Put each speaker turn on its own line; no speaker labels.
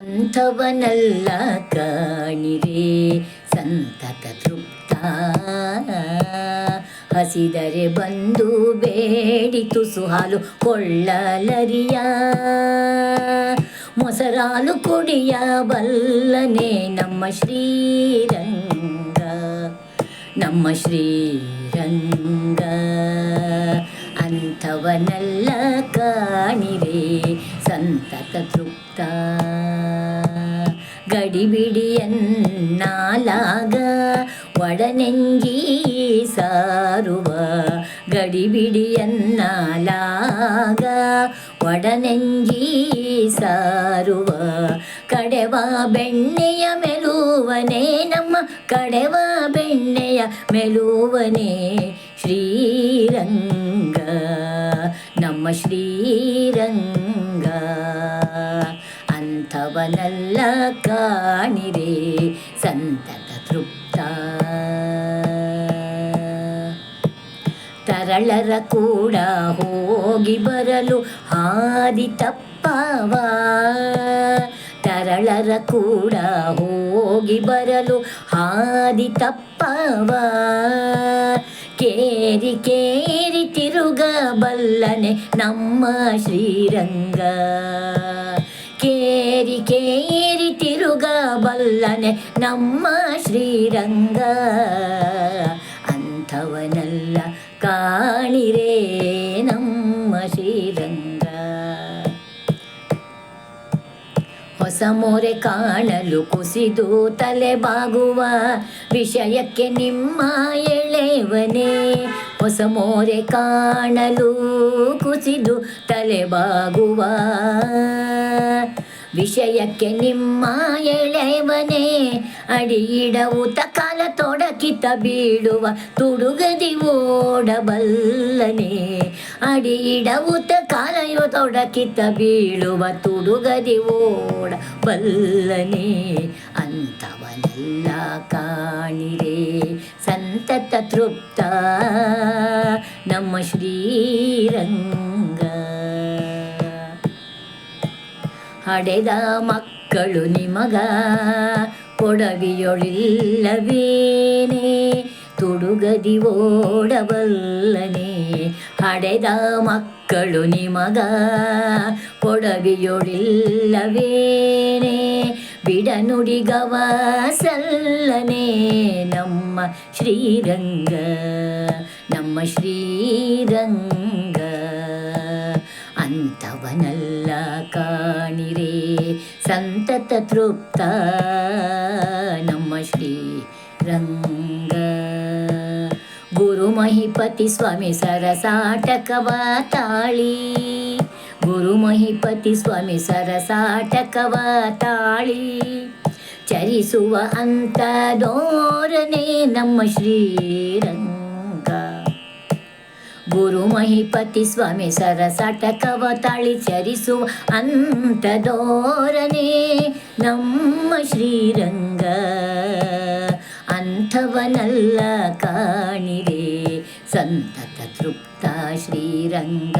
ಅಂಥವನಲ್ಲ ಕಾಣಿರೆ ಸಂತತ ತೃಪ್ತ. ಹಸಿದರೆ ಬಂದು ಬೇಡಿ ತುಸು ಹಾಲು ಕೊಳ್ಳಲರಿಯ. ಮೊಸರಾಲು ಕುಡಿಯಬಲ್ಲನೆ ನಮ್ಮ ಶ್ರೀರಂಗ, ನಮ್ಮ ಶ್ರೀರಂಗ. ಅಂಥವನಲ್ಲ ಕಾಣಿರೆ ಸಂತತ ತೃಪ್ತ. ಗಡಿಬಿಡಿಯನ್ನಾಲಾಗ ಒಡನೆಂಗಿ ಸಾರುವ. ಗಡಿಬಿಡಿಯನ್ನಾಲಾಗ ಒಡನೆಂಗಿ ಸಾರುವ. ಕಡೆವ ಬೆಣ್ಣೆಯ ಮೆಲುವನೆ ನಮ್ಮ ಕಡೆವ ಬೆಣ್ಣೆಯ ಮೆಲುವನೆ ಶ್ರೀರಂಗ, ನಮ್ಮ ಶ್ರೀರಂಗ. ಅಂಥವನಲ್ಲ ಕಾಣಿರೆ ಸಂತತ ತೃಪ್ತ. ತರಳರ ಕೂಡ ಹೋಗಿ ಬರಲು ಹಾದಿ ತಪ್ಪವ. ತರಳರ ಕೂಡ ಹೋಗಿ ಬರಲು ಹಾದಿ ತಪ್ಪವ. ಕೇರಿ ಕೇರಿ ತಿರುಗಬಲ್ಲನೆ ನಮ್ಮ ಶ್ರೀರಂಗ. ಕೇರಿ ಕೇರಿ ತಿರುಗಬಲ್ಲನೆ ನಮ್ಮ ಶ್ರೀರಂಗ. ಅಂಥವನಲ್ಲ ಕಾಣಿರೆ ನಮ್ಮ ಶ್ರೀರಂಗ. ಹೊಸ ಮೋರೆ ಕಾಣಲು ಕುಸಿದು ತಲೆ ಬಾಗುವ ವಿಷಯಕ್ಕೆ ನಿಮ್ಮ ಎಳೆವನೆ. ಹೊಸ ಮೋರೆ ಕಾಣಲು ಕುಸಿದು ತಲೆ ಬಾಗುವ ವಿಷಯಕ್ಕೆ ನಿಮ್ಮ ಎಳೆವನೆ. ಅಡಿಯಿಡವುತ ಕಾಲ ತೊಡಕಿತ ಬೀಳುವ ತುಡುಗದಿ ಓಡಬಲ್ಲನೆ. ಅಡಿಯಿಡವುತ ಕಾಲ ತೊಡಕಿತ ಬೀಳುವ ತುಡುಗದಿ ಓಡಬಲ್ಲನೆ. ಅಂಥವನಲ್ಲ ಕಾಣಿರೆ ಸಂತತ ತೃಪ್ತ ನಮ್ಮ ಶ್ರೀರಂಗ. ಹಡೆದ ಮಕ್ಕಳು ನಿಮಗ ಕೊಡವಿಯೊಳಿಲ್ಲವೇನೆ. ತುಡುಗದಿ ಓಡಬಲ್ಲನೆ. ಹಡೆದ ಮಕ್ಕಳು ನಿಮಗ ಕೊಡವಿಯೊಳಿಲ್ಲವೇನೆ. ಬಿಡನುಡಿಗವ ಸಲ್ಲನೆ ನಮ್ಮ ಶ್ರೀರಂಗ, ನಮ್ಮ ಶ್ರೀರಂಗ. ಅಂಥವನಲ್ಲ ಕಾಣಿರೆ ಸಂತತ ತೃಪ್ತ ನಮ್ಮ ಶ್ರೀರಂಗ. ಗುರು ಮಹಿಪತಿ ಸ್ವಾಮಿ ಸರಸಾಟಕವ ತಾಳಿ. ಗುರು ಮಹಿಪತಿ ಸ್ವಾಮಿ ಸರಸಾಟಕವ ತಾಳಿ. ಚರಿಸುವ ಅಂತದೋರನೆ ನಮ್ಮ ಶ್ರೀರಂಗ. ಗುರು ಮಹಿಪತಿ ಸ್ವಾಮಿ ಸರಸಾಟಕವ ತಾಳಿ. ಚರಿಸುವ ಅಂತದೋರನೆ ನಮ್ಮ ಶ್ರೀರಂಗ. ಅಂಥವನಲ್ಲ ಕಾಣಿರೆ ಸಂತತ ತೃಪ್ತ ಶ್ರೀರಂಗ.